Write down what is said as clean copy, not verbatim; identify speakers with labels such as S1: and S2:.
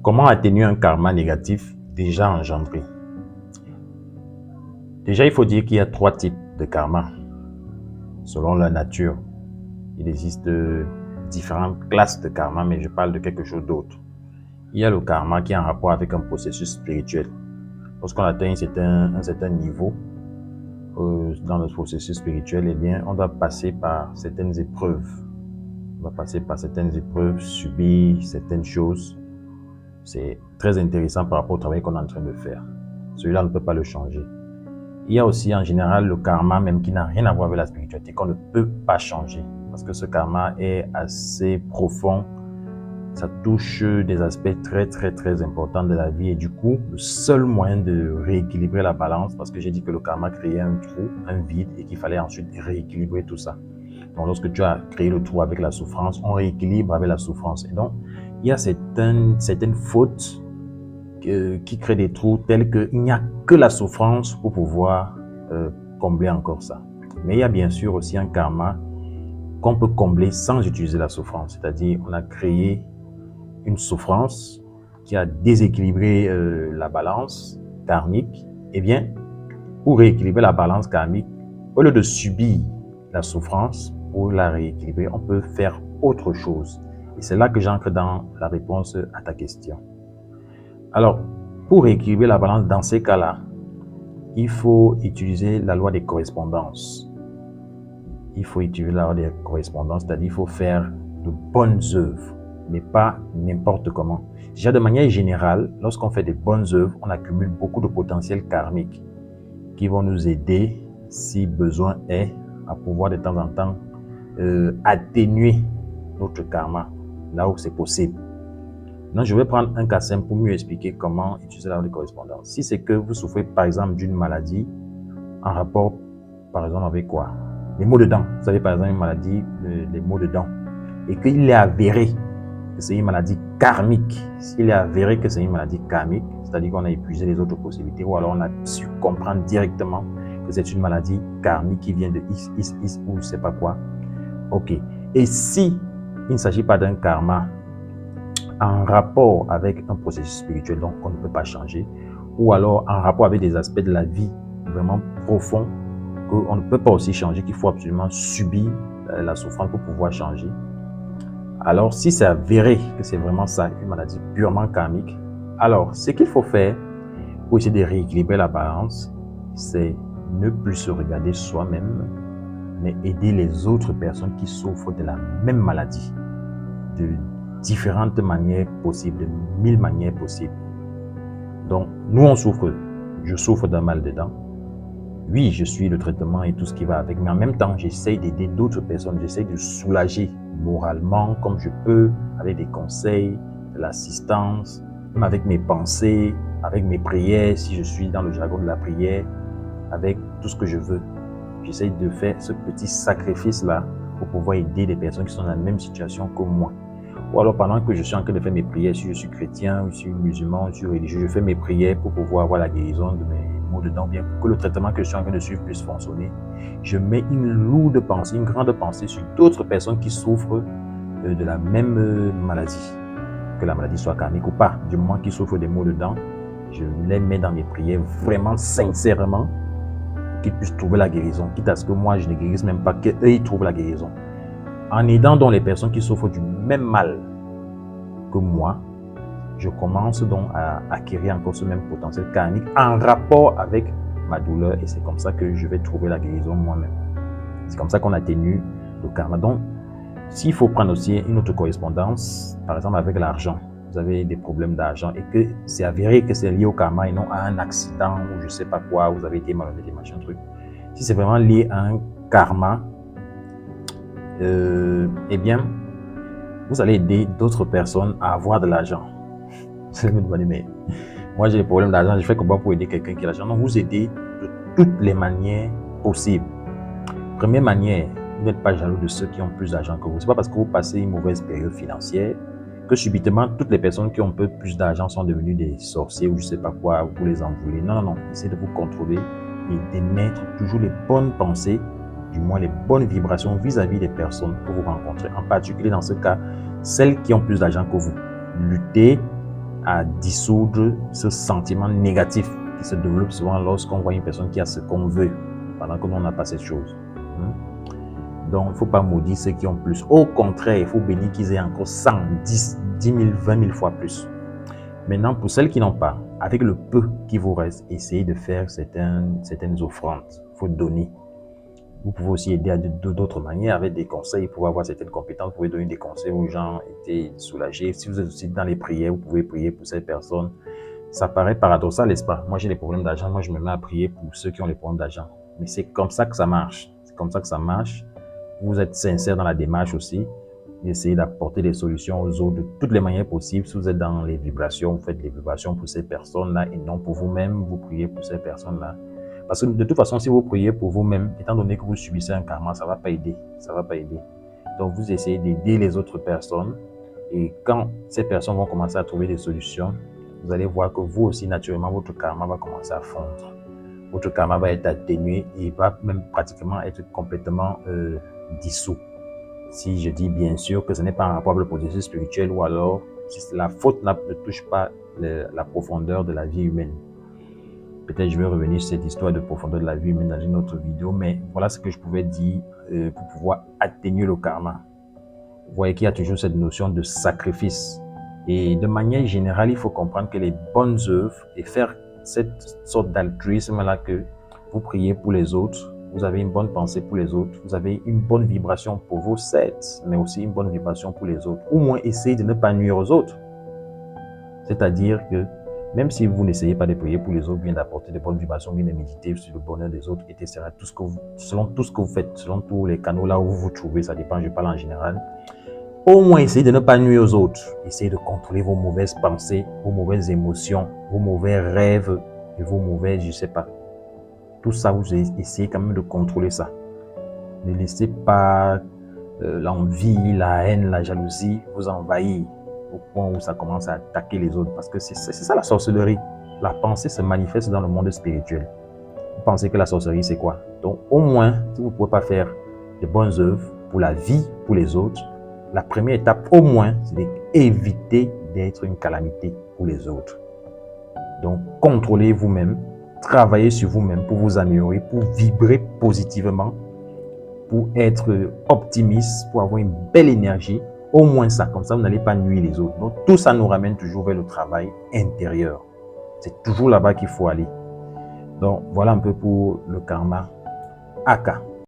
S1: Comment atténuer un karma négatif déjà engendré? Déjà, il faut dire qu'il y a 3 types de karma selon la nature. Il existe différentes classes de karma, mais je parle de quelque chose d'autre. Il y a le karma qui est en rapport avec un processus spirituel. Lorsqu'on atteint un certain niveau dans le processus spirituel, eh bien, on doit passer par certaines épreuves. On va passer par certaines épreuves, subir certaines choses. C'est très intéressant par rapport au travail qu'on est en train de faire. Celui-là, on ne peut pas le changer. Il y a aussi en général le karma même qui n'a rien à voir avec la spiritualité, qu'on ne peut pas changer. Parce que ce karma est assez profond. Ça touche des aspects très importants de la vie. Et du coup, le seul moyen de rééquilibrer la balance, parce que j'ai dit que le karma créait un trou, un vide, et qu'il fallait ensuite rééquilibrer tout ça. Donc, lorsque tu as créé le trou avec la souffrance, on rééquilibre avec la souffrance. Et donc, il y a certaines fautes qui créent des trous tels qu'il n'y a que la souffrance pour pouvoir combler encore ça. Mais il y a bien sûr aussi un karma qu'on peut combler sans utiliser la souffrance. C'est-à-dire, on a créé une souffrance qui a déséquilibré la balance karmique. Eh bien, pour rééquilibrer la balance karmique, au lieu de subir la souffrance, pour la rééquilibrer, on peut faire autre chose. Et c'est là que j'entre dans la réponse à ta question. Alors, pour rééquilibrer la balance dans ces cas-là, il faut utiliser la loi des correspondances. Il faut utiliser la loi des correspondances, c'est-à-dire il faut faire de bonnes œuvres, mais pas n'importe comment. Déjà, de manière générale, lorsqu'on fait de bonnes œuvres, on accumule beaucoup de potentiel karmique qui vont nous aider, si besoin est, à pouvoir de temps en temps atténuer notre karma, là où c'est possible. Donc, je vais prendre un cas simple pour mieux expliquer comment utiliser la loi de correspondance. Si c'est que vous souffrez, par exemple, d'une maladie en rapport, par exemple, avec quoi? Les maux de dents. Vous avez, par exemple, une maladie, les maux de dents, et qu'il est avéré que c'est une maladie karmique. S'il est avéré que c'est une maladie karmique, c'est-à-dire qu'on a épuisé les autres possibilités, ou alors on a su comprendre directement que c'est une maladie karmique qui vient de X, ou je ne sais pas quoi. Ok. Et si il ne s'agit pas d'un karma en rapport avec un processus spirituel, donc on ne peut pas changer, ou alors en rapport avec des aspects de la vie vraiment profonds qu'on ne peut pas aussi changer, qu'il faut absolument subir la souffrance pour pouvoir changer. Alors, si c'est avéré que c'est vraiment ça, une maladie purement karmique, alors ce qu'il faut faire pour essayer de rééquilibrer la balance, c'est ne plus se regarder soi-même, mais aider les autres personnes qui souffrent de la même maladie, de différentes manières possibles, de 1000 manières possibles. Donc, nous on souffre, je souffre d'un mal de dents. Oui, je suis le traitement et tout ce qui va avec, mais en même temps, j'essaye d'aider d'autres personnes, j'essaye de soulager moralement comme je peux, avec des conseils, de l'assistance, même avec mes pensées, avec mes prières, si je suis dans le jargon de la prière, avec tout ce que je veux. J'essaye de faire ce petit sacrifice-là pour pouvoir aider des personnes qui sont dans la même situation que moi. Ou alors pendant que je suis en train de faire mes prières, si je suis chrétien, je suis musulman, je suis religieux, je fais mes prières pour pouvoir avoir la guérison de mes maux de dents, bien pour que le traitement que je suis en train de suivre puisse fonctionner. Je mets une lourde pensée, une grande pensée sur d'autres personnes qui souffrent de la même maladie, que la maladie soit karmique ou pas, du moment qu'ils souffrent des maux de dents, je les mets dans mes prières vraiment sincèrement pour qu'ils puissent trouver la guérison, quitte à ce que moi je ne guérisse même pas, qu'eux ils trouvent la guérison. En aidant donc les personnes qui souffrent du même mal que moi, je commence donc à acquérir encore ce même potentiel karmique en rapport avec ma douleur, et c'est comme ça que je vais trouver la guérison moi-même. C'est comme ça qu'on atténue le karma. Donc, s'il faut prendre aussi une autre correspondance, par exemple avec l'argent, vous avez des problèmes d'argent et que c'est avéré que c'est lié au karma et non à un accident ou je ne sais pas quoi, vous avez été malade, des machins, trucs. Si c'est vraiment lié à un karma, eh bien, vous allez aider d'autres personnes à avoir de l'argent. Vous allez me demander, mais moi j'ai des problèmes d'argent, je fais comment pour aider quelqu'un qui a l'argent? Non, vous aidez de toutes les manières possibles. Première manière, vous n'êtes pas jaloux de ceux qui ont plus d'argent que vous. Ce n'est pas parce que vous passez une mauvaise période financière que subitement toutes les personnes qui ont un peu plus d'argent sont devenues des sorciers ou je ne sais pas quoi, vous les en voulez. Non. Essayez de vous contrôler et d'émettre toujours les bonnes pensées, du moins les bonnes vibrations vis-à-vis des personnes que vous rencontrez. En particulier dans ce cas, celles qui ont plus d'argent que vous. Luttez à dissoudre ce sentiment négatif qui se développe souvent lorsqu'on voit une personne qui a ce qu'on veut, pendant que nous, on n'a pas cette chose. Donc, il ne faut pas maudire ceux qui ont plus. Au contraire, il faut bénir qu'ils aient encore 100, 10, 10 000, 20 000 fois plus. Maintenant, pour celles qui n'ont pas, avec le peu qui vous reste, essayez de faire certaines offrandes. Il faut donner. Vous pouvez aussi aider d'autres manières avec des conseils. Vous pouvez avoir certaines compétences. Vous pouvez donner des conseils aux gens, être soulagés. Si vous êtes aussi dans les prières, vous pouvez prier pour ces personnes. Ça paraît paradoxal, n'est-ce pas? Moi, j'ai des problèmes d'argent. Moi, je me mets à prier pour ceux qui ont des problèmes d'argent. Mais c'est comme ça que ça marche. C'est comme ça que ça marche. Vous êtes sincère dans la démarche aussi. Essayez d'apporter des solutions aux autres de toutes les manières possibles. Si vous êtes dans les vibrations, vous faites les vibrations pour ces personnes-là et non pour vous-même. Vous priez pour ces personnes-là. Parce que de toute façon, si vous priez pour vous-même, étant donné que vous subissez un karma, ça ne va pas aider. Ça va pas aider. Donc, vous essayez d'aider les autres personnes. Et quand ces personnes vont commencer à trouver des solutions, vous allez voir que vous aussi, naturellement, votre karma va commencer à fondre. Votre karma va être atténué et va même pratiquement être complètement dissous. Si je dis bien sûr que ce n'est pas un rapport avec le processus spirituel ou alors si la faute ne touche pas la profondeur de la vie humaine. Peut-être je vais revenir sur cette histoire de profondeur de la vie humaine dans une autre vidéo, mais voilà ce que je pouvais dire pour pouvoir atténuer le karma. Vous voyez qu'il y a toujours cette notion de sacrifice. Et de manière générale, il faut comprendre que les bonnes œuvres et faire cette sorte d'altruisme-là que vous priez pour les autres, vous avez une bonne pensée pour les autres, vous avez une bonne vibration pour vous, certes, mais aussi une bonne vibration pour les autres. Au moins, essayez de ne pas nuire aux autres. C'est-à-dire que même si vous n'essayez pas de prier pour les autres, bien d'apporter de bonnes vibrations, bien de méditer sur le bonheur des autres, etc. Selon tout ce que vous faites, selon tous les canaux là où vous vous trouvez, ça dépend, je parle en général. Au moins, essayez de ne pas nuire aux autres. Essayez de contrôler vos mauvaises pensées, vos mauvaises émotions, vos mauvais rêves et vos mauvais, je ne sais pas. Tout ça, vous essayez quand même de contrôler ça. Ne laissez pas l'envie, la haine, la jalousie vous envahir au point où ça commence à attaquer les autres. Parce que c'est ça la sorcellerie. La pensée se manifeste dans le monde spirituel. Vous pensez que la sorcellerie, c'est quoi? Donc, au moins, si vous ne pouvez pas faire de bonnes œuvres pour la vie, pour les autres, la première étape, au moins, c'est d'éviter d'être une calamité pour les autres. Donc, contrôlez vous-même, travaillez sur vous-même pour vous améliorer, pour vibrer positivement, pour être optimiste, pour avoir une belle énergie. Au moins ça, comme ça, vous n'allez pas nuire les autres. Donc, tout ça nous ramène toujours vers le travail intérieur. C'est toujours là-bas qu'il faut aller. Donc, voilà un peu pour le karma. Aka.